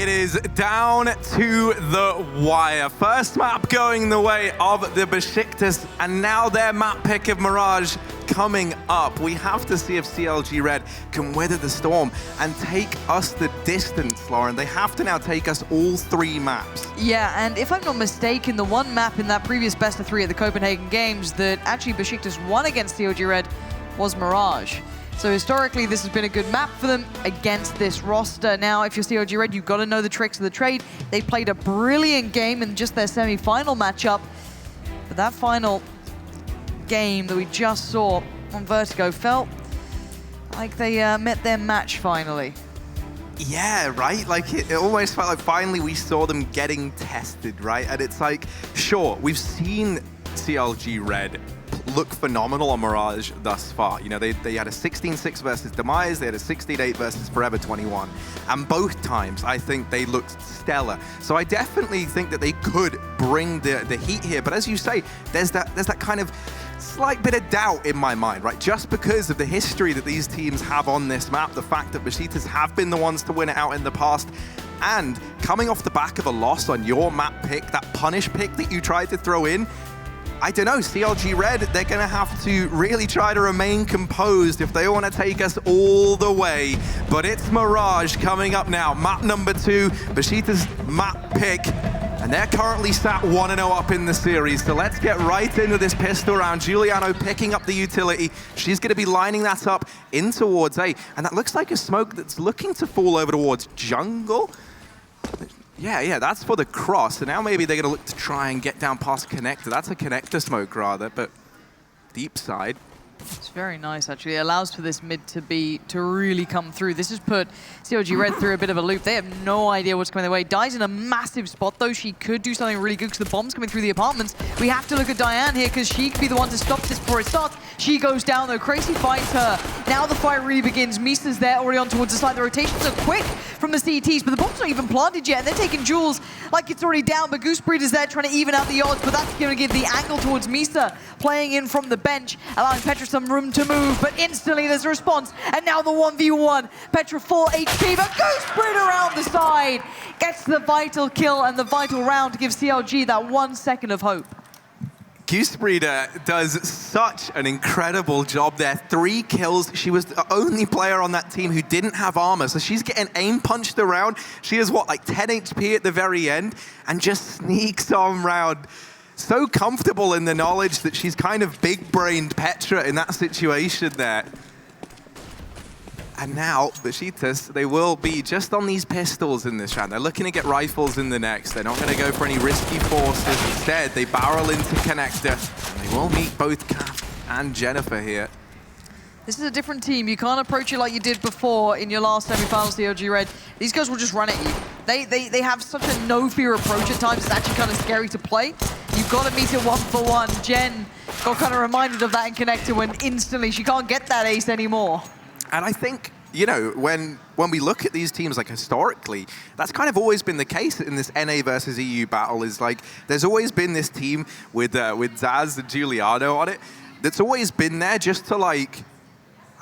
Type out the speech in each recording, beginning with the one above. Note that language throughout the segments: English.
It is down to the wire. First map going the way of the Besiktas, and now their map pick of Mirage coming up. We have to see if CLG Red can weather the storm and take us the distance, Lauren. They have to now take us all 3 maps. Yeah, and if I'm not mistaken, the one map in that previous best of 3 at the Copenhagen Games that actually Besiktas won against CLG Red was Mirage. So historically, this has been a good map for them against this roster. Now, if you're CLG Red, you've got to know the tricks of the trade. They played a brilliant game in just their semi-final matchup. But that final game that we just saw on Vertigo felt like they met their match finally. Yeah, right? Like, it almost felt like finally we saw them getting tested, right? And it's like, sure, we've seen CLG Red look phenomenal on Mirage thus far. You know, they had a 16-6 versus Demise, they had a 16-8 versus Forever 21. And both times, I think they looked stellar. So I definitely think that they could bring the heat here. But as you say, there's that kind of slight bit of doubt in my mind, right? Just because of the history that these teams have on this map, the fact that Besiktas have been the ones to win it out in the past, and coming off the back of a loss on your map pick, that punish pick that you tried to throw in, I don't know, CLG Red, they're going to have to really try to remain composed if they want to take us all the way. But it's Mirage coming up now. Map number 2, Besiktas map pick. And they're currently sat 1-0 up in the series. So let's get right into this pistol round. Giuliano picking up the utility. She's going to be lining that up in towards A. And that looks like a smoke that's looking to fall over towards jungle. Yeah, that's for the cross. So now maybe they're going to look to try and get down past connector. That's a connector smoke rather, but deep side. It's very nice, actually. It allows for this mid to really come through. This has put CLG Red through a bit of a loop. They have no idea what's coming their way. Di's in a massive spot, though. She could do something really good because the bomb's coming through the apartments. We have to look at Diane here because she could be the one to stop this before it starts. She goes down, though. Crazy fights her. Now the fight really begins. Misa's there, already on towards the side. The rotations are quick from the CTs, but the bomb's not even planted yet. And they're taking Jules like it's already down, but Goose Breeder's there trying to even out the odds, but that's going to give the angle towards Misa, playing in from the bench, allowing Petra some room to move, but instantly there's a response, and now the 1v1. Petra full HP, but Goose Breeder around the side gets the vital kill and the vital round to give CLG that 1 second of hope. Goose Breeder does such an incredible job there. 3 kills. She was the only player on that team who didn't have armor, so she's getting aim punched around. She is, what, like 10 HP at the very end, and just sneaks on round. So comfortable in the knowledge that she's kind of big-brained Petra in that situation there. And now, Besiktas, they will be just on these pistols in this round. They're looking to get rifles in the next. They're not going to go for any risky forces. Instead, they barrel into connector. And they will meet both Kath and Jennifer here. This is a different team. You can't approach it like you did before in your last semi-final CLG Red. These guys will just run at you. They have such a no-fear approach at times. It's actually kind of scary to play. You've got to meet it 1-for-1. Jen got kind of reminded of that in connector when instantly she can't get that ace anymore. And I think, you know, when we look at these teams, like historically, that's kind of always been the case in this NA versus EU battle, is like, there's always been this team with Zaz and Giuliano on it that's always been there just to, like,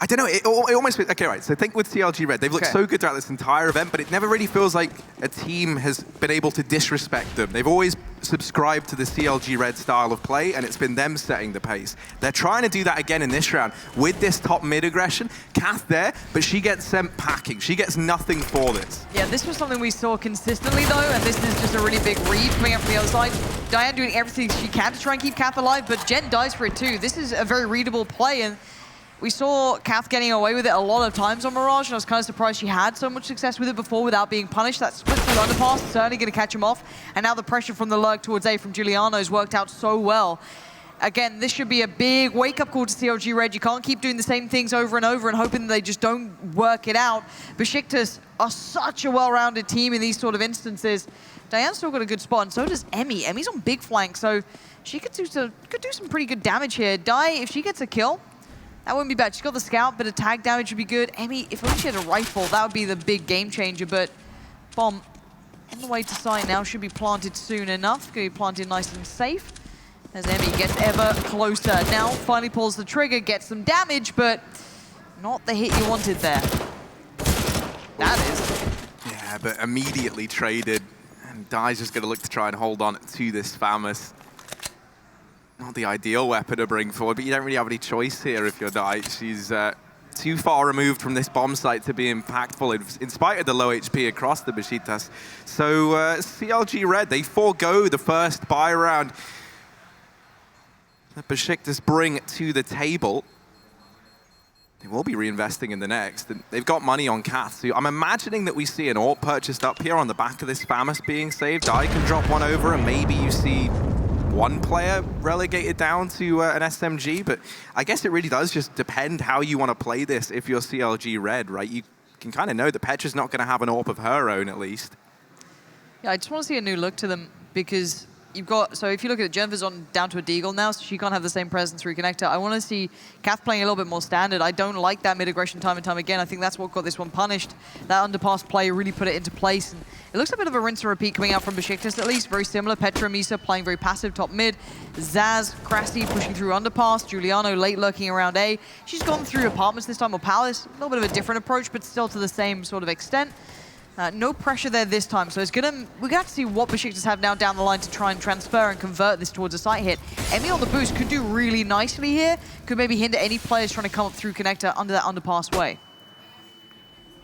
I don't know, it almost, okay, right, so think with CLG Red, they've looked so good throughout this entire event, but it never really feels like a team has been able to disrespect them. They've always subscribed to the CLG Red style of play, and it's been them setting the pace. They're trying to do that again in this round with this top mid aggression. Kath there, but she gets sent packing. She gets nothing for this. Yeah, this was something we saw consistently, though, and this is just a really big read coming up from the other side. Diane doing everything she can to try and keep Kath alive, but Jen dies for it too. This is a very readable play, and we saw Kath getting away with it a lot of times on Mirage, and I was kind of surprised she had so much success with it before without being punished. That split through underpass, certainly going to catch him off. And now the pressure from the lurk towards A from Giuliano has worked out so well. Again, this should be a big wake-up call to CLG Red. You can't keep doing the same things over and over and hoping they just don't work it out. Besiktas are such a well-rounded team in these sort of instances. Diane's still got a good spot, and so does Emmy. Emmy's on big flank, so she could do some pretty good damage here. Di, if she gets a kill, that wouldn't be bad. She's got the scout, but attack damage would be good. Emmy, if only she had a rifle, that would be the big game changer, but bomb on the way to site now should be planted soon enough. Going to be planted nice and safe as Emmy gets ever closer. Now finally pulls the trigger, gets some damage, but not the hit you wanted there. That is. Yeah, Yeah, but immediately traded. And Dai's just going to look to try and hold on to this Famous. Not the ideal weapon to bring forward, but you don't really have any choice here if you're Dai. She's too far removed from this bomb site to be impactful, in spite of the low HP across the Besiktas. So CLG Red, they forego the first buy round that Besiktas bring to the table. They will be reinvesting in the next. And they've got money on Kath, so I'm imagining that we see an AWP purchased up here on the back of this Famous being saved. Dai can drop one over, and maybe you see one player relegated down to an SMG, but I guess it really does just depend how you want to play this if you're CLG Red, right? You can kind of know that Petra's not going to have an AWP of her own, at least. Yeah, I just want to see a new look to them, because you've got, so if you look at it, Jennifer's on down to a Deagle now, so she can't have the same presence through Connector. I want to see Kath playing a little bit more standard. I don't like that mid-aggression time and time again. I think that's what got this one punished. That underpass play really put it into place. And it looks a bit of a rinse and repeat coming out from Besiktas, at least. Very similar. Petra, Misa playing very passive top mid. Zaz, Krasty pushing through underpass. Giuliano late lurking around A. She's gone through apartments this time, or Palace. A little bit of a different approach, but still to the same sort of extent. No pressure there this time, so we're gonna have to see what Besiktas have now down the line to try and transfer and convert this towards a site hit. Emmy on the boost could do really nicely here, could maybe hinder any players trying to come up through Connector under that underpass way.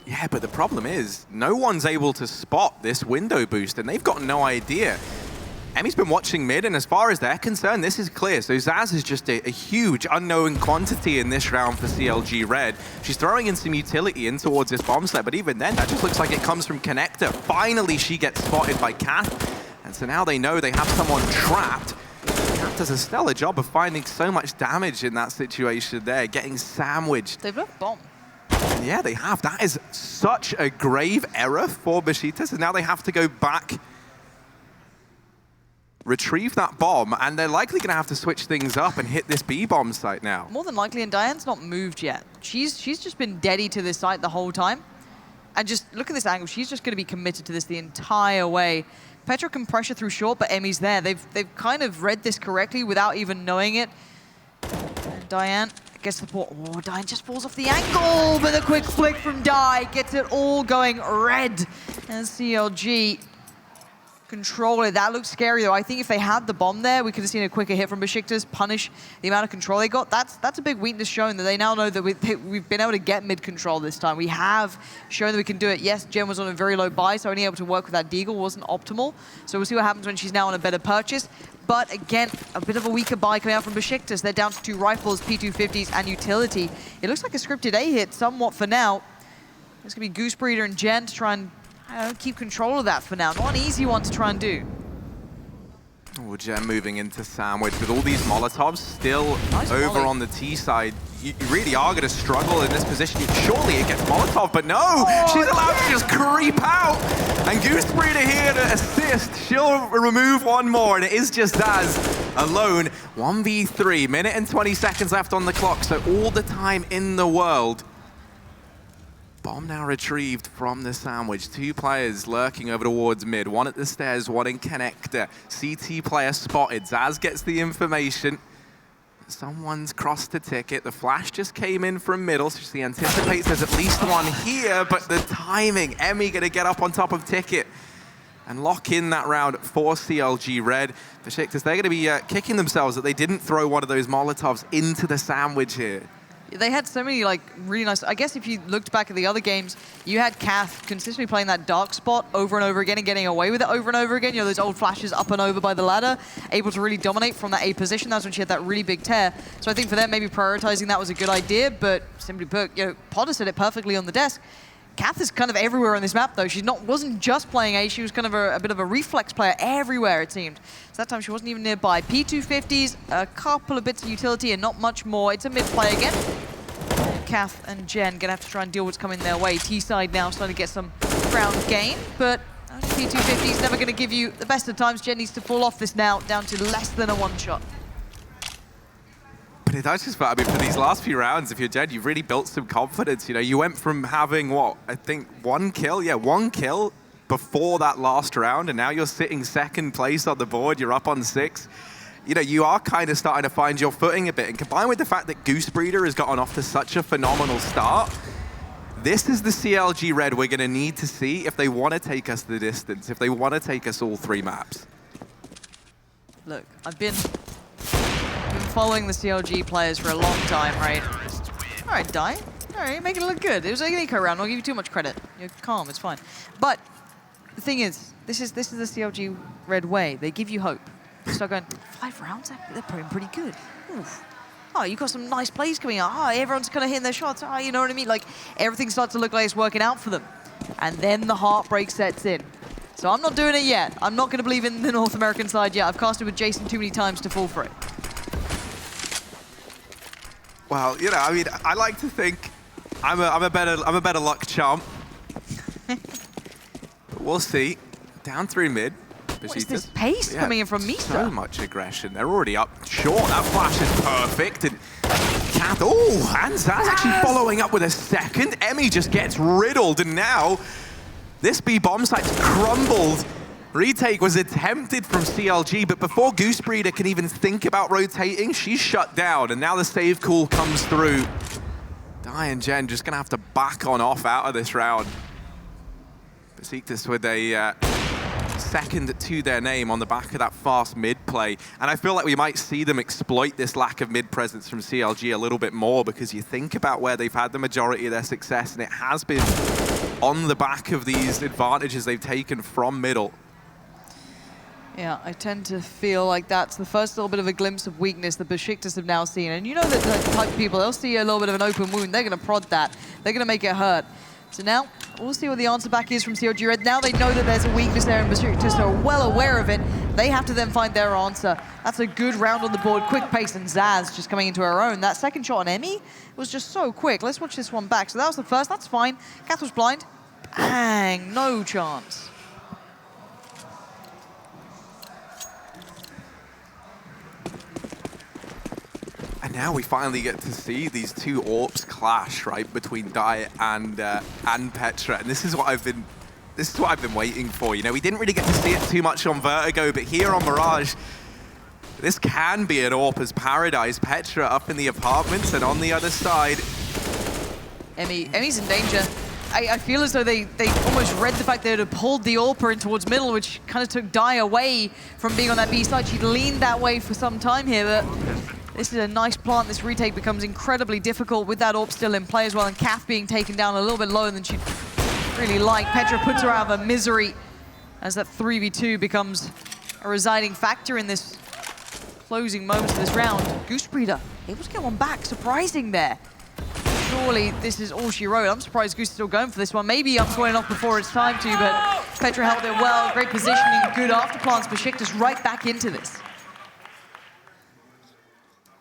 Yeah, but the problem is, no one's able to spot this window boost, and they've got no idea. Emmy's been watching mid, and as far as they're concerned, this is clear. So Zaz is just a huge unknown quantity in this round for CLG Red. She's throwing in some utility in towards this bomb site, but even then, that just looks like it comes from Connector. Finally, she gets spotted by Kath, and so now they know they have someone trapped. Kath does a stellar job of finding so much damage in that situation there, getting sandwiched. They've left bomb. Yeah, they have. That is such a grave error for Besiktas, and now they have to go back, retrieve that bomb, and they're likely going to have to switch things up and hit this B-bomb site now. More than likely, and Diane's not moved yet. She's just been deady to this site the whole time. And just look at this angle. She's just going to be committed to this the entire way. Petra can pressure through short, but Emmy's there. They've kind of read this correctly without even knowing it. And Diane gets the port. Oh, Diane just falls off the angle, but a quick flick from Dai gets it all going red. And CLG control it. That looks scary, though. I think if they had the bomb there, we could have seen a quicker hit from Besiktas, punish the amount of control they got. That's a big weakness shown, that they now know that we've been able to get mid-control this time. We have shown that we can do it. Yes, Jen was on a very low buy, so only able to work with that Deagle wasn't optimal. So we'll see what happens when she's now on a better purchase. But again, a bit of a weaker buy coming out from Besiktas. They're down to 2 rifles, P250s, and utility. It looks like a scripted A hit somewhat for now. It's going to be Goosebreeder and Jen to try and keep control of that for now. Not an easy one to try and do. Oh, Jen moving into sandwich with all these Molotovs still nice over volley on the T side. You really are going to struggle in this position. Surely it gets Molotov, but no! She's allowed to just creep out! And Goosebreeder here to assist. She'll remove one more, and it is just Zaz alone. 1v3, minute and 20 seconds left on the clock, so all the time in the world. Bomb now retrieved from the sandwich. 2 players lurking over towards mid. One at the stairs, one in connector. CT player spotted. Zaz gets the information. Someone's crossed the ticket. The flash just came in from middle, so she anticipates there's at least one here, but the timing. Emmy gonna get up on top of ticket and lock in that round for CLG Red. Besiktas, they're gonna be kicking themselves that they didn't throw one of those Molotovs into the sandwich here. They had so many, like, really nice... I guess if you looked back at the other games, you had Kath consistently playing that dark spot over and over again and getting away with it over and over again. You know, those old flashes up and over by the ladder, able to really dominate from that A position. That's when she had that really big tear. So I think for them, maybe prioritizing that was a good idea, but simply put, you know, Potter said it perfectly on the desk. Kath is kind of everywhere on this map, though. She wasn't just playing A, she was kind of a bit of a reflex player everywhere, it seemed. So that time she wasn't even nearby. P250s, a couple of bits of utility and not much more. It's a mid play again. Kath and Jen gonna have to try and deal with what's coming their way. T-side now starting to get some ground gain, but P250 is never gonna give you the best of times. Jen needs to fall off this now, down to less than a 1-shot. But it does just, I mean, for these last few rounds, if you're Jen, you've really built some confidence. You know, you went from having, what, I think 1 kill? Yeah, 1 kill before that last round, and now you're sitting 2nd place on the board. You're up on 6. You know, you are kind of starting to find your footing a bit. And combined with the fact that Goosebreeder has gotten off to such a phenomenal start, This is the CLG red we're going to need to see if they want to take us the distance, if they want to take us all 3 maps. Look, I've been following the CLG players for a long time, right? All right, Die. All right, making it look good. It was like an eco round. I'll give you too much credit. You're calm. It's fine. But the thing is, this is the CLG red way. They give you hope. You start going 5 rounds. They're pretty good. Oof. Oh, you got some nice plays coming out. Oh, everyone's kind of hitting their shots. Oh, you know what I mean? Like everything starts to look like it's working out for them, and then the heartbreak sets in. So I'm not doing it yet. I'm not going to believe in the North American side yet. I've casted with Jason too many times to fall for it. Well, you know, I mean, I like to think I'm a better luck charm. We'll see. Down through mid. What is this pace coming in from Misa? So much aggression. They're already up short. That flash is perfect. And Kath, oh, and Zaz actually following up with a second. Emmy just gets riddled, and now this B bomb site's crumbled. Retake was attempted from CLG, but before Goose Breeder can even think about rotating, she's shut down, and now the save call comes through. Die and Jen just gonna have to back on off out of this round. Besiktas with a second to their name on the back of that fast mid play. And I feel like we might see them exploit this lack of mid presence from CLG a little bit more, because you think about where they've had the majority of their success, and it has been on the back of these advantages they've taken from middle. Yeah, I tend to feel like that's the first little bit of a glimpse of weakness that Besiktas have now seen. And you know that the type of people, they'll see a little bit of an open wound, they're going to prod that, they're going to make it hurt. So now, we'll see what the answer back is from CLG Red. Now they know that there's a weakness there, and Besiktas are well aware of it. They have to then find their answer. That's a good round on the board, quick pace, and Zaz just coming into her own. That second shot on Emmy was just so quick. Let's watch this one back. So that was the first, that's fine. Kath was blind. Bang, no chance. And now we finally get to see these two AWPs clash, right, between Dai and Petra. And this is what I've been waiting for. You know, we didn't really get to see it too much on Vertigo, but here on Mirage, this can be an AWP's paradise. Petra up in the apartments, and on the other side, Emmy's in danger. I feel as though they almost read the fact they would have pulled the AWPer in towards middle, which kind of took Dai away from being on that B side. She'd leaned that way for some time here, but this is a nice plant. This retake becomes incredibly difficult with that AWP still in play as well, and Kath being taken down a little bit lower than she'd really like. Petra puts her out of her misery as that 3v2 becomes a residing factor in this closing moments of this round. Goose Breeder able to get one back, surprising there. Surely this is all she wrote. I'm surprised Goose is still going for this one. Maybe I'm going off before it's time to, but Petra held it well. Great positioning, good afterplants. Besiktas right back into this.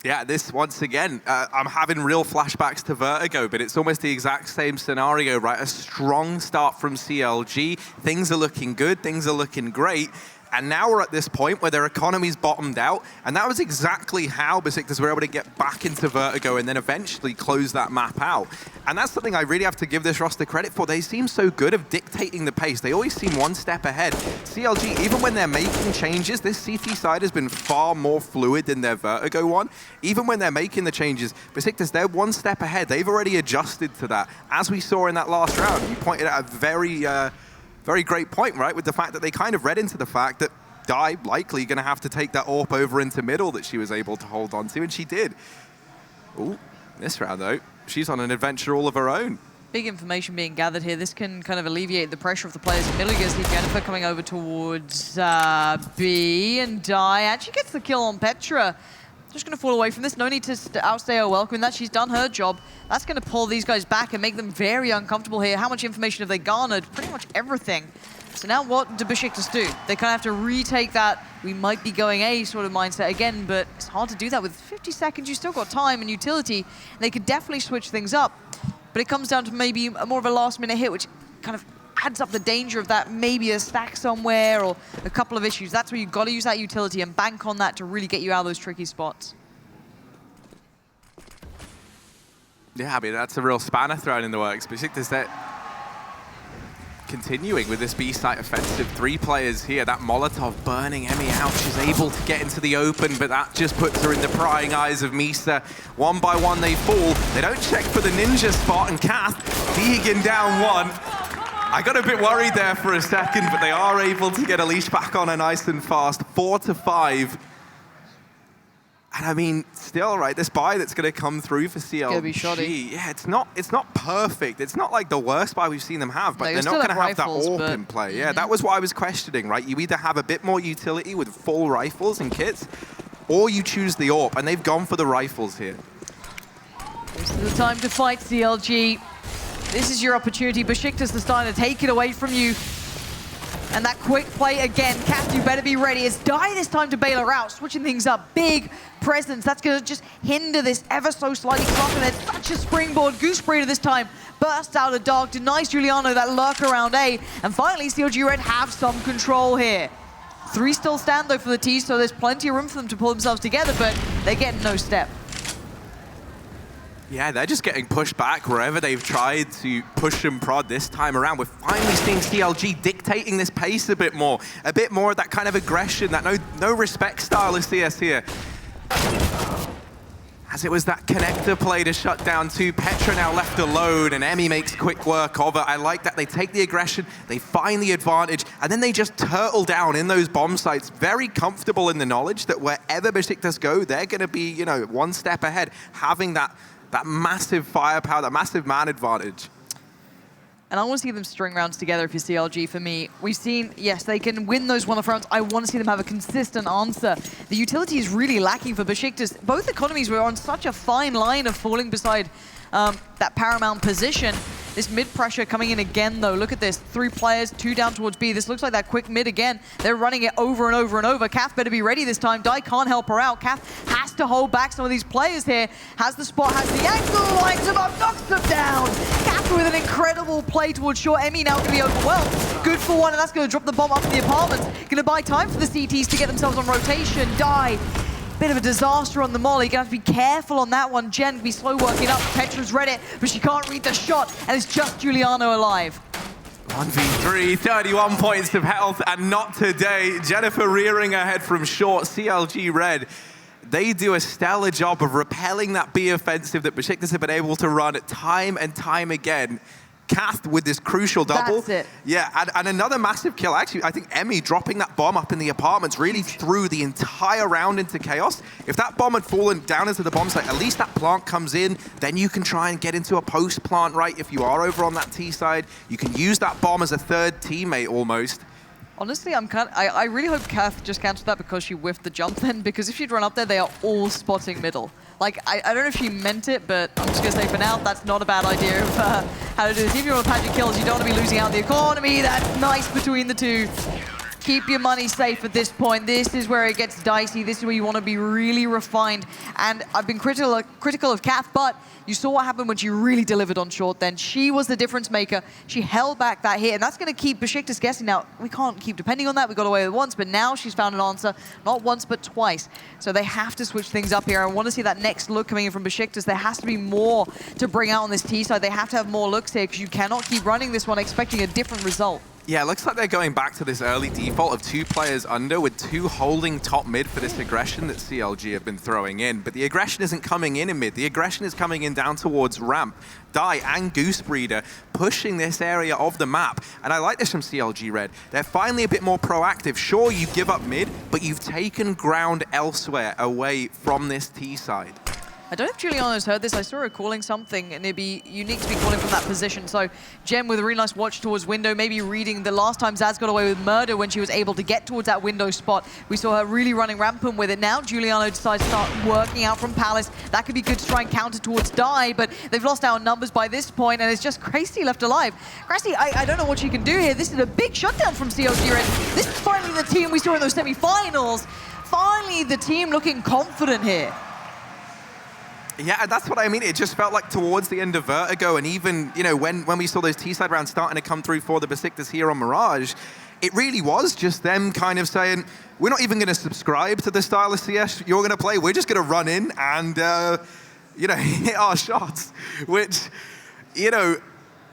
yeah, this once again, I'm having real flashbacks to Vertigo, but it's almost the exact same scenario, right? A strong start from CLG. Things are looking good, things are looking great. And now we're at this point where their economy's bottomed out, and that was exactly how Besiktas were able to get back into Vertigo and then eventually close that map out. And that's something I really have to give this roster credit for. They seem so good at dictating the pace. They always seem one step ahead. CLG, even when they're making changes, this CT side has been far more fluid than their Vertigo one. Even when they're making the changes, Besiktas, they're one step ahead. They've already adjusted to that. As we saw in that last round, you pointed out a very great point, right? With the fact that they kind of read into the fact that Dai likely going to have to take that AWP over into middle that she was able to hold on to, and she did. Ooh, this round though, she's on an adventure all of her own. Big information being gathered here. This can kind of alleviate the pressure of the players in middle. You see Jennifer coming over towards B, and Dai actually gets the kill on Petra. Just going to fall away from this. No need to outstay her welcome in that. She's done her job. That's going to pull these guys back and make them very uncomfortable here. How much information have they garnered? Pretty much everything. So now what do Besiktas do? They kind of have to retake that we might be going A sort of mindset again, but it's hard to do that with 50 seconds. You still got time and utility. And they could definitely switch things up. But it comes down to maybe more of a last-minute hit, which kind of adds up the danger of that, maybe a stack somewhere or a couple of issues. That's where you've got to use that utility and bank on that to really get you out of those tricky spots. Yeah, I mean, that's a real spanner thrown in the works. Besiktas, continuing with this B site offensive. 3 players here. That Molotov burning Emmy out. She's able to get into the open, but that just puts her in the prying eyes of Misa. One by one they fall. They don't check for the ninja spot, and Kath, Deegan down 1. I got a bit worried there for a second, but they are able to get a leash back on her nice and fast. 4-5. And I mean, still, right, this buy that's going to come through for CLG. Gonna be shoddy. Yeah, it's not perfect. It's not like the worst buy we've seen them have, but No, they're not going to have that AWP in play. Yeah, Mm-hmm. that was what I was questioning, right? You either have a bit more utility with full rifles and kits, or you choose the AWP, and they've gone for the rifles here. This is the time to fight, CLG. This is your opportunity. Besiktas is starting to take it away from you. And that quick play again. Kath, you better be ready. It's Die this time to bail her out, switching things up. Big presence. That's going to just hinder this ever so slightly clock. And it's such a springboard. Goose Breeder this time bursts out of dark, denies Giuliano that lurk around A. And finally, CLG Red have some control here. 3 still stand though for the T, so there's plenty of room for them to pull themselves together, but they get no step. Yeah, they're just getting pushed back wherever they've tried to push and prod this time around. We're finally seeing CLG dictating this pace a bit more of that kind of aggression, that no respect style of CS here. As it was that connector play to shut down 2, Petra now left alone, and Emmy makes quick work of it. I like that. They take the aggression, they find the advantage, and then they just turtle down in those bomb sites, very comfortable in the knowledge that wherever Besiktas go, they're going to be, you know, 1 step ahead, having that massive firepower, that massive man advantage. And I want to see them string rounds together if you're CLG for me. We've seen, yes, they can win those one-off rounds. I want to see them have a consistent answer. The utility is really lacking for Besiktas. Both economies were on such a fine line of falling beside that paramount position. This mid pressure coming in again, though. Look at this. 3 players, 2 down towards B. This looks like that quick mid again. They're running it over and over and over. Kath better be ready this time. Die can't help her out. Kath has to hold back some of these players here. Has the spot, has the angle, lines them up, knocks them down. Kath with an incredible play towards short. Emmy now going to be overwhelmed. Good for 1, and that's going to drop the bomb up in the apartments. Going to buy time for the CTs to get themselves on rotation. Die. Bit of a disaster on the molly. Gonna have to be careful on that one. Jen can be slow working up. Petra's read it, but she can't read the shot, and it's just Giuliano alive. 1v3, 31 points of health, and not today. Jennifer rearing ahead from short. CLG Red, they do a stellar job of repelling that B offensive that Besiktas have been able to run time and time again. Kath with this crucial double. That's it. Yeah, and another massive kill. Actually, I think Emmy dropping that bomb up in the apartments really threw the entire round into chaos. If that bomb had fallen down into the bomb site, at least that plant comes in. Then you can try and get into a post plant, right? If you are over on that T side, you can use that bomb as a 3rd teammate almost. Honestly, I really hope Kath just cancelled that because she whiffed the jump then, because if she'd run up there, they are all spotting middle. Like, I don't know if she meant it, but I'm just going to say for now, that's not a bad idea of how to do this. If you want to pad your kills, you don't want to be losing out the economy. That's nice between the 2. Keep your money safe at this point. This is where it gets dicey. This is where you want to be really refined. And I've been critical of Kath, but you saw what happened when she really delivered on short then. She was the difference maker. She held back that hit, and that's going to keep Besiktas guessing. Now, we can't keep depending on that. We got away with once, but now she's found an answer. Not once, but twice. So they have to switch things up here. I want to see that next look coming in from Besiktas. There has to be more to bring out on this T side. They have to have more looks here, because you cannot keep running this one expecting a different result. Yeah, it looks like they're going back to this early default of 2 players under with 2 holding top mid for this aggression that CLG have been throwing in. But the aggression isn't coming in mid. The aggression is coming in down towards ramp. Die and Goose Breeder pushing this area of the map. And I like this from CLG Red. They're finally a bit more proactive. Sure, you give up mid, but you've taken ground elsewhere away from this T side. I don't know if Giuliano's heard this. I saw her calling something, and it'd be unique to be calling from that position. So Jem with a really nice watch towards window, maybe reading the last time Zaz got away with murder when she was able to get towards that window spot. We saw her really running rampant with it. Now Giuliano decides to start working out from Palace. That could be good to try and counter towards Die, but they've lost out on numbers by this point, and it's just Gracie left alive. Gracie, I don't know what she can do here. This is a big shutdown from CLG Red. This is finally the team we saw in those semi-finals. Finally the team looking confident here. Yeah, that's what I mean. It just felt like towards the end of Vertigo, and even, you know, when we saw those T-side rounds starting to come through for the Besiktas here on Mirage, it really was just them kind of saying, we're not even going to subscribe to the style of CS you're going to play. We're just going to run in and, you know, hit our shots, which, you know,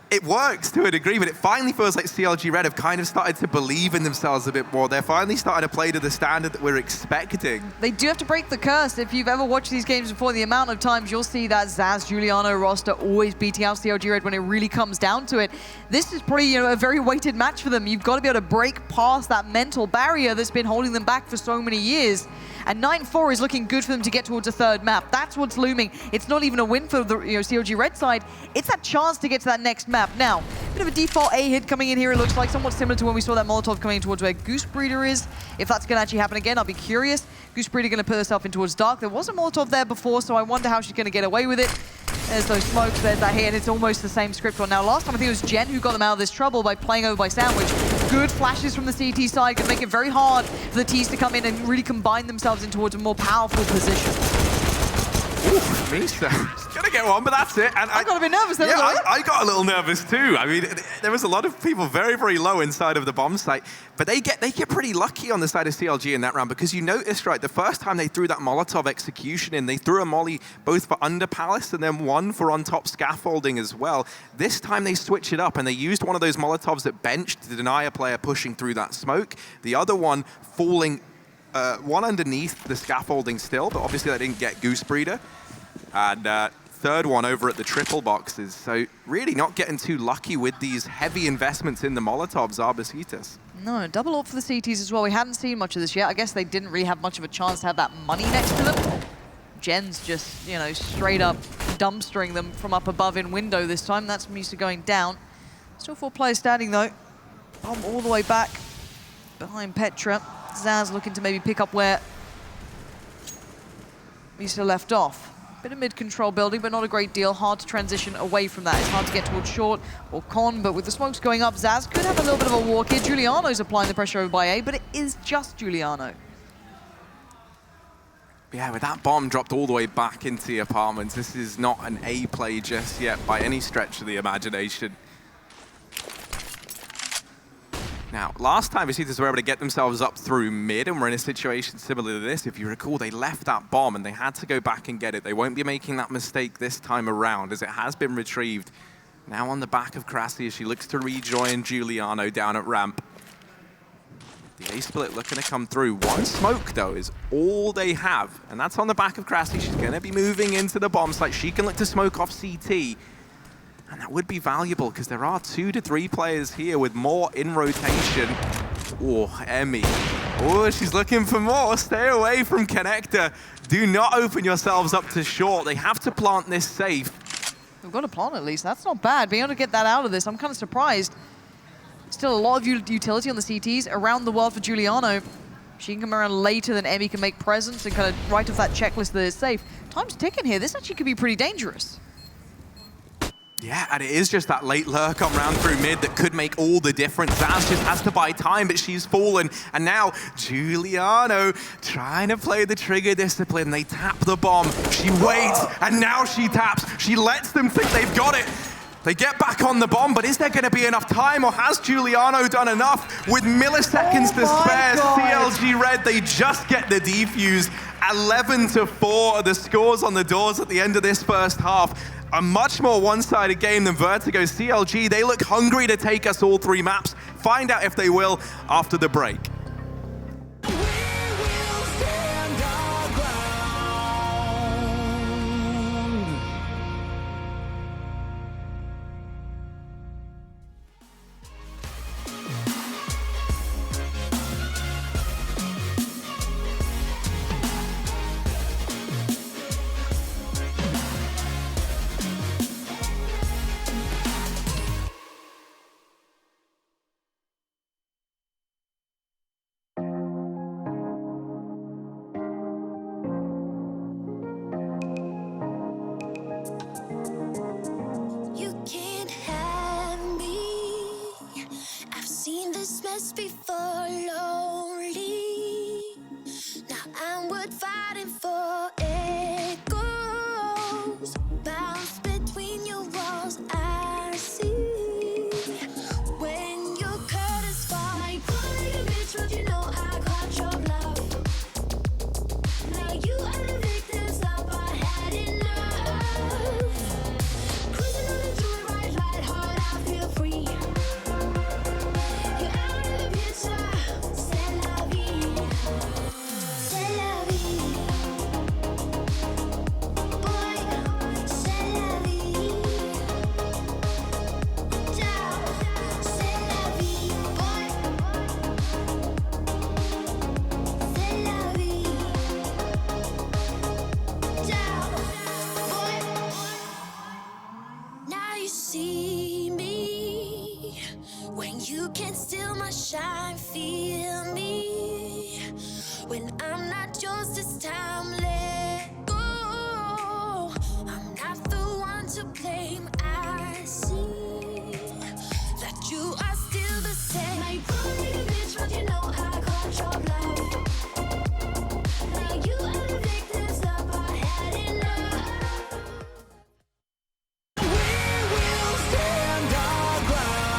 it works to a degree, but it finally feels like CLG Red have kind of started to believe in themselves a bit more. They're finally starting to play to the standard that we're expecting. They do have to break the curse. If you've ever watched these games before, the amount of times you'll see that Zaz Giuliano roster always beating out CLG Red when it really comes down to it. This is probably, you know, a very weighted match for them. You've got to be able to break past that mental barrier that's been holding them back for so many years. And 9-4 is looking good for them to get towards a third map. That's what's looming. It's not even a win for the CLG Red side. It's that chance to get to that next map. Now, a bit of a default A hit coming in here. It looks like somewhat similar to when we saw that Molotov coming in towards where Goose Breeder is. If that's going to actually happen again, I'll be curious. Goose Breeder going to put herself in towards Dark. There was a Molotov there before, so I wonder how she's going to get away with it. There's those smokes, there's that hit, and it's almost the same script one. Now, last time I think it was Jen who got them out of this trouble by playing over by Sandwich. Good flashes from the CT side can make it very hard for the T's to come in and really combine themselves in towards a more powerful position. Ooh, Misa. She's gonna get one, but that's it. And I got a bit nervous there. Yeah, I got a little nervous too. I mean, there was a lot of people very, very low inside of the bomb site, but they get pretty lucky on the side of CLG in that round because you noticed, right, the first time they threw that Molotov execution in, they threw a molly both for under palace and then one for on top scaffolding as well. This time they switch it up and they used one of those Molotovs at bench to deny a player pushing through that smoke. The other one falling one underneath the scaffolding still, but obviously that didn't get Goose Breeder. And third one over at the triple boxes. So really not getting too lucky with these heavy investments in the Molotovs are Besiktas. No, double ult for the CTs as well. We hadn't seen much of this yet. I guess they didn't really have much of a chance to have that money next to them. Jen's just, you know, straight up dumpstering them from up above in window this time. That's Misa going down. Still 4 players standing though. Bomb all the way back behind Petra. Zaz looking to maybe pick up where Misa left off. Bit of mid-control building, but not a great deal. Hard to transition away from that. It's hard to get towards short or con, but with the smokes going up, Zaz could have a little bit of a walk here. Giuliano's applying the pressure over by A, but it is just Giuliano. Yeah, with that bomb dropped all the way back into the apartments, this is not an A play just yet by any stretch of the imagination. Now, last time Besiktas were able to get themselves up through mid and we're in a situation similar to this. If you recall, they left that bomb and they had to go back and get it. They won't be making that mistake this time around as it has been retrieved. Now on the back of Krasi as she looks to rejoin Giuliano down at ramp. The A split looking to come through. One smoke, though, is all they have. And that's on the back of Krasi. She's going to be moving into the bomb site. She can look to smoke off CT. And that would be valuable because there are 2 to 3 players here with more in rotation. Oh, Emmy. Oh, she's looking for more. Stay away from Connector. Do not open yourselves up to short. They have to plant this safe. We've got a plant at least. That's not bad. Being able to get that out of this, I'm kind of surprised. Still a lot of utility on the CTs around the world for Giuliano. She can come around later than Emmy can make presence and kind of write off that checklist that is safe. Time's ticking here. This actually could be pretty dangerous. Yeah, and it is just that late lurk on round through mid that could make all the difference. Zaz just has to buy time, but she's fallen. And now Giuliano trying to play the trigger discipline. They tap the bomb. She waits, and now she taps. She lets them think they've got it. They get back on the bomb, but is there going to be enough time, or has Giuliano done enough? With milliseconds to spare, CLG Red, they just get the defuse. 11-4 are the scores on the doors at the end of this first half. A much more one-sided game than Vertigo. CLG, they look hungry to take us all 3 maps. Find out if they will after the break. Before lonely, now I'm worth fighting for. It goes bounce between your walls. I see when your curtains fall. I call you bitch, but you know I caught your bluff. Now you are the victim, stop. I had enough. Cruising on the joyride, ride hard. I see me when you can steal my shine. Feel me when I'm not yours this time. Let go. I'm not the one to blame. I see that you are still the same. I probably the bitch, but you know I control love. Now you are the victim, stop, I had enough. We will stand our ground.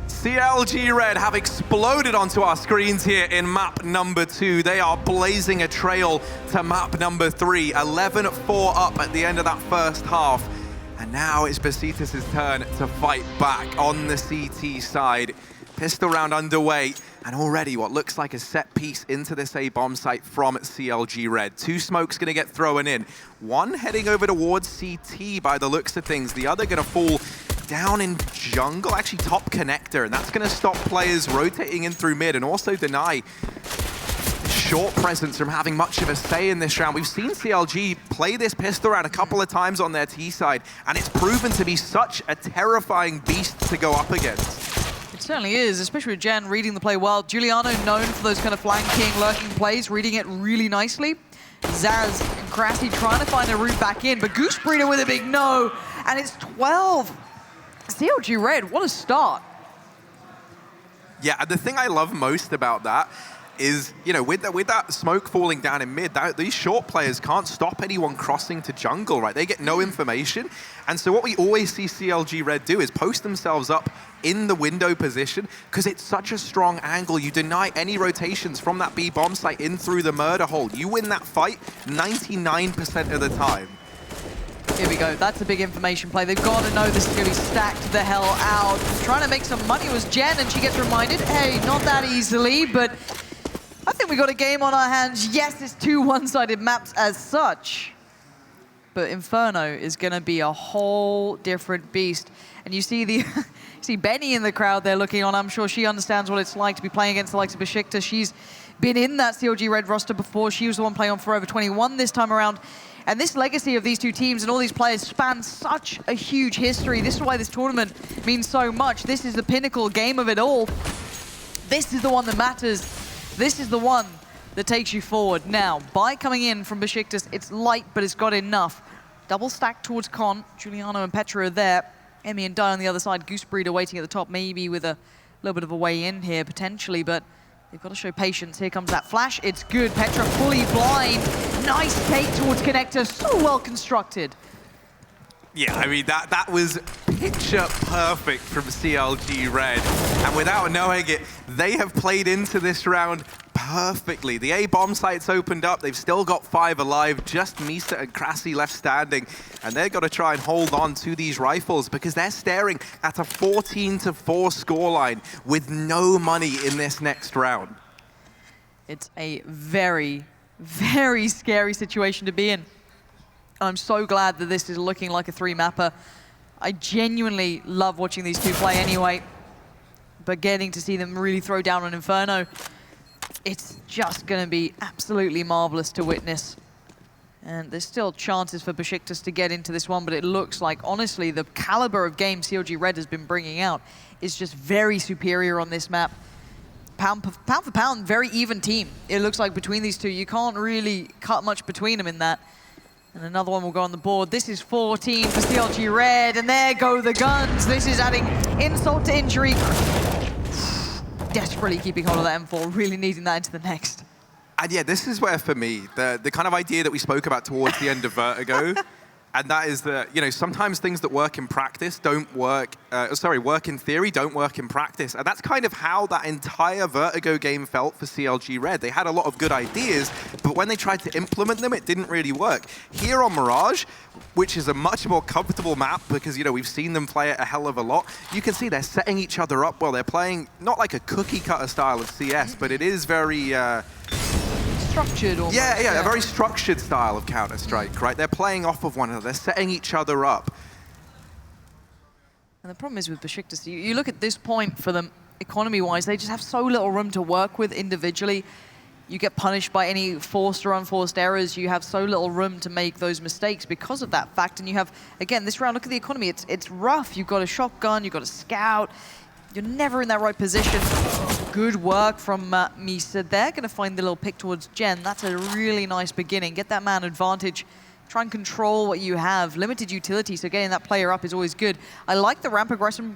CLG Red have exploded onto our screens here in map number 2. They are blazing a trail to map number 3. 11-4 up at the end of that first half. And now it's Besiktas' turn to fight back on the CT side. Pistol round underway, and already what looks like a set piece into this A bomb site from CLG Red. 2 smokes gonna get thrown in. One heading over towards CT by the looks of things. The other gonna fall down in jungle, actually top connector, and that's gonna stop players rotating in through mid and also deny short presence from having much of a say in this round. We've seen CLG play this pistol round a couple of times on their T side, and it's proven to be such a terrifying beast to go up against. It certainly is, especially with Jen reading the play well. Giuliano known for those kind of flanking, lurking plays, reading it really nicely. Zaz and Krasi trying to find a route back in, but Goose Breeder with a big no, and it's 12. CLG Red, what a start. Yeah, and the thing I love most about that is, you know, with that smoke falling down in mid, these short players can't stop anyone crossing to jungle, right? They get no information. And so what we always see CLG Red do is post themselves up in the window position because it's such a strong angle. You deny any rotations from that B bomb site in through the murder hole. You win that fight 99% of the time. Here we go, that's a big information play. They've got to know this is going to be stacked the hell out. Trying to make some money was Jen, and she gets reminded, hey, not that easily, but I think we got a game on our hands. Yes, it's 2 one-sided maps as such, but Inferno is going to be a whole different beast. And you see the see Benny in the crowd there looking on. I'm sure she understands what it's like to be playing against the likes of Besiktas. She's been in that CLG Red roster before. She was the one playing on Forever 21 this time around. And this legacy of these 2 teams and all these players spans such a huge history. This is why this tournament means so much. This is the pinnacle game of it all. This is the one that matters. This is the one that takes you forward. Now, by coming in from Besiktas, it's light, but it's got enough. Double stack towards Con. Giuliano and Petra are there. Emmy and Dai on the other side. Goose Breeder waiting at the top, maybe with a little bit of a way in here, potentially, but they've got to show patience. Here comes that flash. It's good. Petra fully blind. Nice take towards connector. So well constructed. Yeah, I mean, that was picture perfect from CLG Red. And without knowing it, they have played into this round perfectly. The A bomb site's opened up. They've still got 5 alive. Just Misa and Krasi left standing. And they've got to try and hold on to these rifles because they're staring at a 14-4 scoreline with no money in this next round. It's a very, very scary situation to be in. I'm so glad that this is looking like a 3-mapper. I genuinely love watching these 2 play anyway, but getting to see them really throw down on Inferno, it's just going to be absolutely marvelous to witness. And there's still chances for Besiktas to get into this one, but it looks like, honestly, the caliber of game CLG Red has been bringing out is just very superior on this map. Pound for pound, very even team. It looks like between these 2, you can't really cut much between them in that. And another one will go on the board. This is 14 for CLG Red, and there go the guns. This is adding insult to injury. Desperately keeping hold of that M4, really needing that into the next. And yeah, this is where, for me, the kind of idea that we spoke about towards the end of Vertigo, and that is that, you know, sometimes things that work in practice don't work, work in theory, don't work in practice. And that's kind of how that entire Vertigo game felt for CLG Red. They had a lot of good ideas, but when they tried to implement them, it didn't really work. Here on Mirage, which is a much more comfortable map because, you know, we've seen them play it a hell of a lot, you can see they're setting each other up well. They're playing not like a cookie cutter style of CS, but it is very... structured almost. Yeah, a very structured style of Counter-Strike, right? They're playing off of one another. They're setting each other up. And the problem is with Besiktas, you look at this point for them, economy-wise, they just have so little room to work with individually. you get punished by any forced or unforced errors. You have so little room to make those mistakes because of that fact. And you have, again, this round, look at the economy. It's rough. You've got a shotgun, you've got a scout. You're never in that right position. Good work from Misa there. Going to find the little pick towards Jen. That's a really nice beginning. Get that man advantage. Try and control what you have. Limited utility, so getting that player up is always good. I like the ramp aggression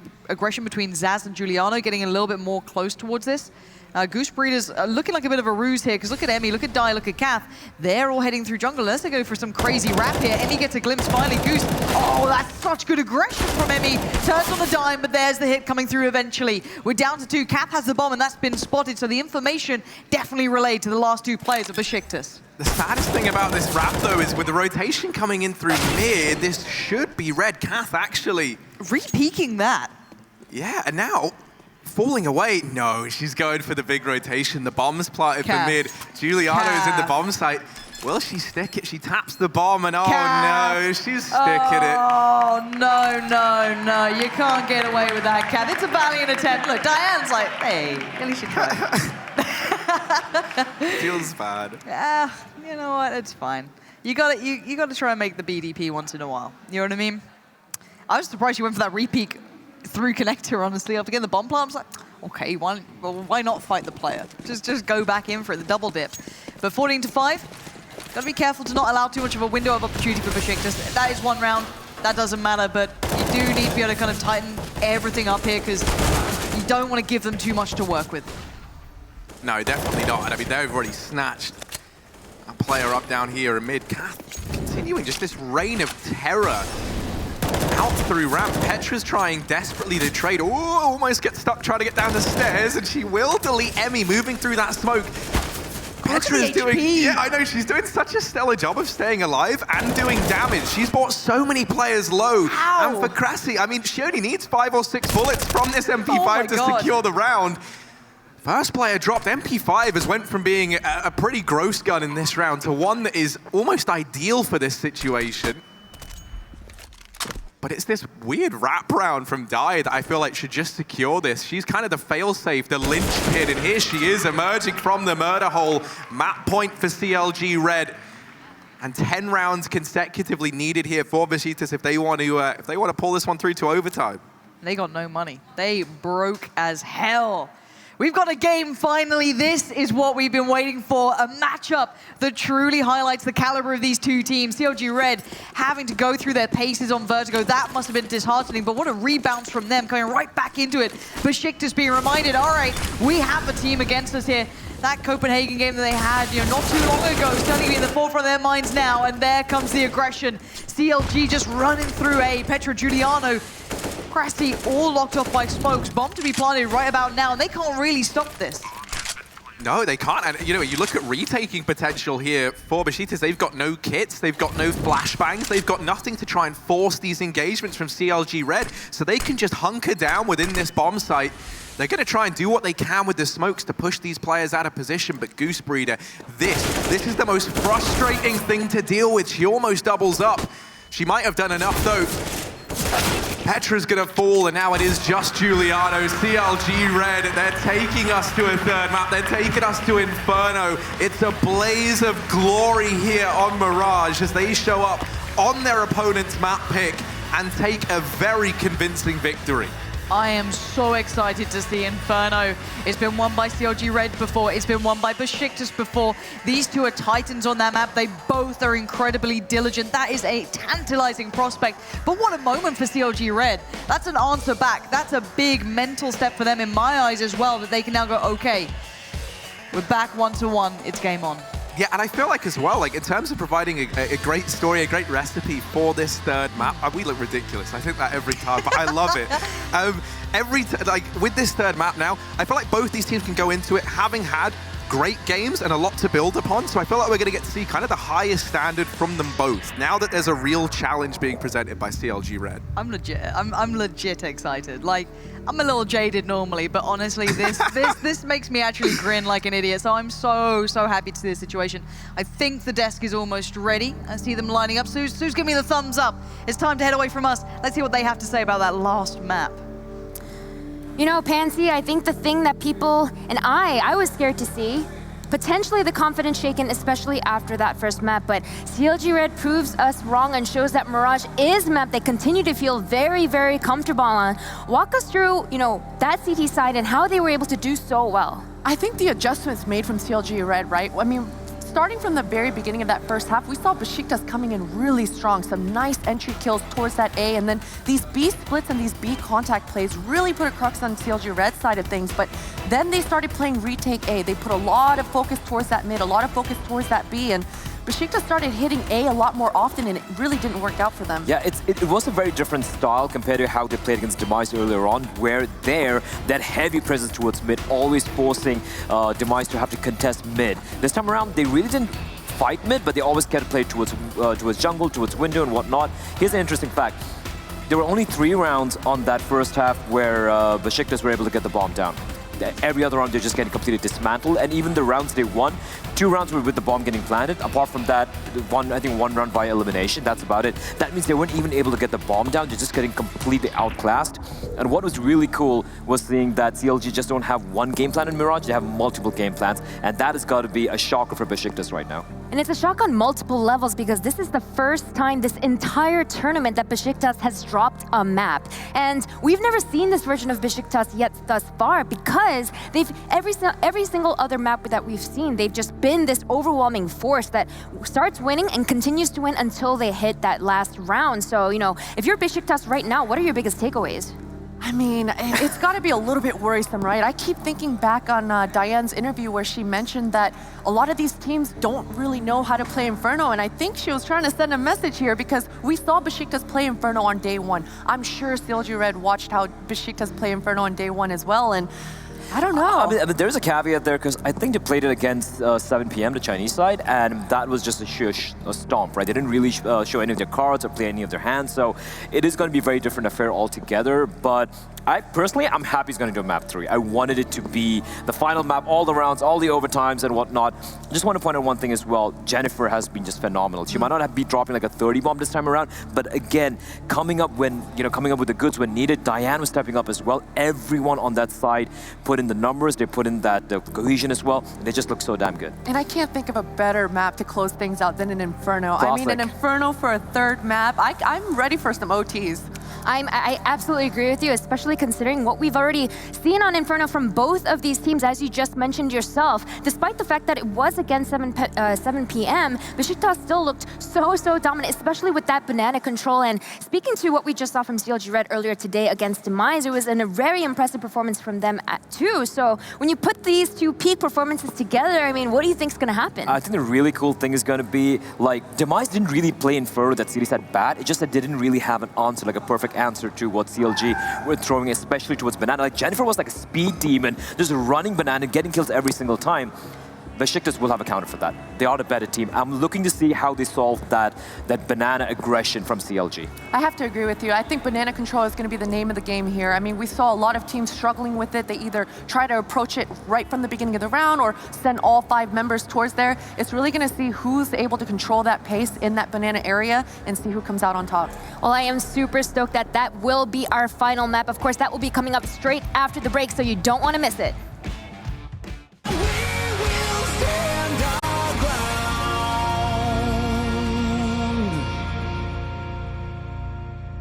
between Zaz and Giuliano, getting a little bit more close towards this. Goose Breeder's looking like a bit of a ruse here, because look at Emmy, look at Dai, look at Kath. They're all heading through jungle. Unless they go for some crazy wrap here. Emmy gets a glimpse finally. Goose, oh, that's such good aggression from Emmy. Turns on the dime, but there's the hit coming through eventually. We're down to 2. Kath has the bomb, and that's been spotted, so the information definitely relayed to the last 2 players of Besiktas. The saddest thing about this wrap, though, is with the rotation coming in through mid, this should be red. Kath actually re-peeking that. Yeah, and now falling away. No, she's going for the big rotation. The bomb's planted for mid. Giuliano's in the bomb site. Will she stick it? She taps the bomb, and oh no, she's sticking it. Oh, no. You can't get away with that, Kath. It's a valiant attempt. Look, Diane's like, hey, at least you tried. Feels bad. Yeah, you know what? It's fine. You got to try and make the BDP once in a while. You know what I mean? I was surprised you went for that re-peek through connector, honestly. After getting the bomb plant, I was like, okay, why not fight the player? Just go back in for it, the double dip. But 14-5, got to be careful to not allow too much of a window of opportunity for Besiktas. That is 1 round. That doesn't matter, but you do need to be able to kind of tighten everything up here, because you don't want to give them too much to work with. No, definitely not. And I mean, they've already snatched a player up down here in mid. Kath continuing just this reign of terror out through ramp. Petra's trying desperately to trade. Ooh, almost gets stuck trying to get down the stairs, and she will delete Emmy moving through that smoke. Petra's doing, yeah, I know, she's doing such a stellar job of staying alive and doing damage. She's brought so many players low. Ow. And for Crassi, I mean, she only needs 5 or 6 bullets from this MP5 to secure the round. First player dropped. MP5 has went from being a pretty gross gun in this round to one that is almost ideal for this situation. But it's this weird wrap round from Dai that I feel like should just secure this. She's kind of the failsafe, the linchpin, and here she is emerging from the murder hole. Map point for CLG Red. And 10 rounds consecutively needed here for Besiktas if they want to pull this one through to overtime. They got no money. They broke as hell. We've got a game finally. This is what we've been waiting for. A matchup that truly highlights the caliber of these 2 teams. CLG Red having to go through their paces on Vertigo. That must have been disheartening, but what a rebound from them, coming right back into it. Besiktas being reminded, all right, we have a team against us here. That Copenhagen game that they had, not too long ago, starting to be in the forefront of their minds now, and there comes the aggression. CLG just running through A. Petra, Giuliano, Crassi all locked off by smokes. Bomb to be planted right about now, and they can't really stop this. No, they can't. And you look at retaking potential here for Besiktas. They've got no kits, they've got no flashbangs, they've got nothing to try and force these engagements from CLG Red. So they can just hunker down within this bomb site. They're going to try and do what they can with the smokes to push these players out of position, but Goose Breeder, this is the most frustrating thing to deal with. She almost doubles up. She might have done enough, though. Petra's gonna fall, and now it is just Giuliano. CLG Red, they're taking us to a 3rd map. They're taking us to Inferno. It's a blaze of glory here on Mirage as they show up on their opponent's map pick and take a very convincing victory. I am so excited to see Inferno. It's been won by CLG Red before. It's been won by Besiktas before. These 2 are titans on that map. They both are incredibly diligent. That is a tantalizing prospect. But what a moment for CLG Red. That's an answer back. That's a big mental step for them in my eyes as well, that they can now go, okay, we're back 1-1. It's game on. Yeah, and I feel like as well, in terms of providing a great story, a great recipe for this 3rd map, we look ridiculous. I think that every time, but I love it. With this 3rd map now, I feel like both these teams can go into it having had great games and a lot to build upon. So I feel like we're going to get to see kind of the highest standard from them both, now that there's a real challenge being presented by CLG Red. I'm legit excited. I'm a little jaded normally, but honestly, this makes me actually grin like an idiot. So I'm so happy to see this situation. I think the desk is almost ready. I see them lining up. Sue's giving me the thumbs up. It's time to head away from us. Let's see what they have to say about that last map. You know, Pansy, I think the thing that people, and I was scared to see, potentially the confidence shaken, especially after that first map. But CLG Red proves us wrong and shows that Mirage is a map they continue to feel very, very comfortable on. Walk us through, that CT side and how they were able to do so well. I think the adjustments made from CLG Red, right? I mean, starting from the very beginning of that first half, we saw Besiktas coming in really strong, some nice entry kills towards that A, and then these B splits and these B contact plays really put a crux on CLG Red side of things, but then they started playing retake A. They put a lot of focus towards that mid, a lot of focus towards that B, and Besiktas started hitting A a lot more often, and it really didn't work out for them. Yeah, it was a very different style compared to how they played against Demise earlier on, where that heavy presence towards mid, always forcing Demise to have to contest mid. This time around, they really didn't fight mid, but they always kept play towards jungle, towards window and whatnot. Here's an interesting fact. There were only 3 rounds on that first half where Besiktas were able to get the bomb down. Every other round, they're just getting completely dismantled, and even the rounds they won, 2 rounds were with the bomb getting planted. Apart from that, I think one round by elimination, that's about it. That means they weren't even able to get the bomb down, they're just getting completely outclassed. And what was really cool was seeing that CLG just don't have one game plan in Mirage, they have multiple game plans, and that has got to be a shocker for Besiktas right now. And it's a shock on multiple levels because this is the first time this entire tournament that Besiktas has dropped a map. And we've never seen this version of Besiktas yet thus far because they've every single other map that we've seen, they've just been this overwhelming force that starts winning and continues to win until they hit that last round. So, if you're Besiktas right now, what are your biggest takeaways? I mean, it's got to be a little bit worrisome, right? I keep thinking back on Diane's interview where she mentioned that a lot of these teams don't really know how to play Inferno, and I think she was trying to send a message here because we saw Besiktas play Inferno on day 1. I'm sure CLG Red watched how Besiktas play Inferno on day 1 as well, and I don't know. I mean, there's a caveat there because I think they played it against 7 p.m. the Chinese side, and that was just a stomp, right? They didn't really show any of their cards or play any of their hands, so it is going to be a very different affair altogether. But I'm happy it's going to do map 3. I wanted it to be the final map, all the rounds, all the overtimes and whatnot. I just want to point out one thing as well. Jennifer has been just phenomenal. She might not be dropping like a 30 bomb this time around, but again, coming up with the goods when needed. Diane was stepping up as well. Everyone on that side put in the numbers, they put in that cohesion as well. They just look so damn good. And I can't think of a better map to close things out than an Inferno. Classic. I mean, an Inferno for a 3rd map. I'm ready for some OTs. I absolutely agree with you, especially considering what we've already seen on Inferno from both of these teams, as you just mentioned yourself. Despite the fact that it was against 7 p.m., Besiktas still looked so dominant, especially with that banana control. And speaking to what we just saw from CLG Red earlier today against Demise, it was a very impressive performance from them too. So when you put these 2 peak performances together, I mean, what do you think is going to happen? I think the really cool thing is going to be, like, Demise didn't really play Inferno that series that bad. It just that they didn't really have an answer, like a perfect answer to what CLG were throwing, especially towards Banana. Like, Jennifer was like a speed demon, just running Banana, getting kills every single time. Besiktas will have a counter for that. They are the better team. I'm looking to see how they solve that banana aggression from CLG. I have to agree with you. I think banana control is going to be the name of the game here. I mean, we saw a lot of teams struggling with it. They either try to approach it right from the beginning of the round or send all 5 members towards there. It's really going to see who's able to control that pace in that banana area and see who comes out on top. Well, I am super stoked that will be our final map. Of course, that will be coming up straight after the break, so you don't want to miss it.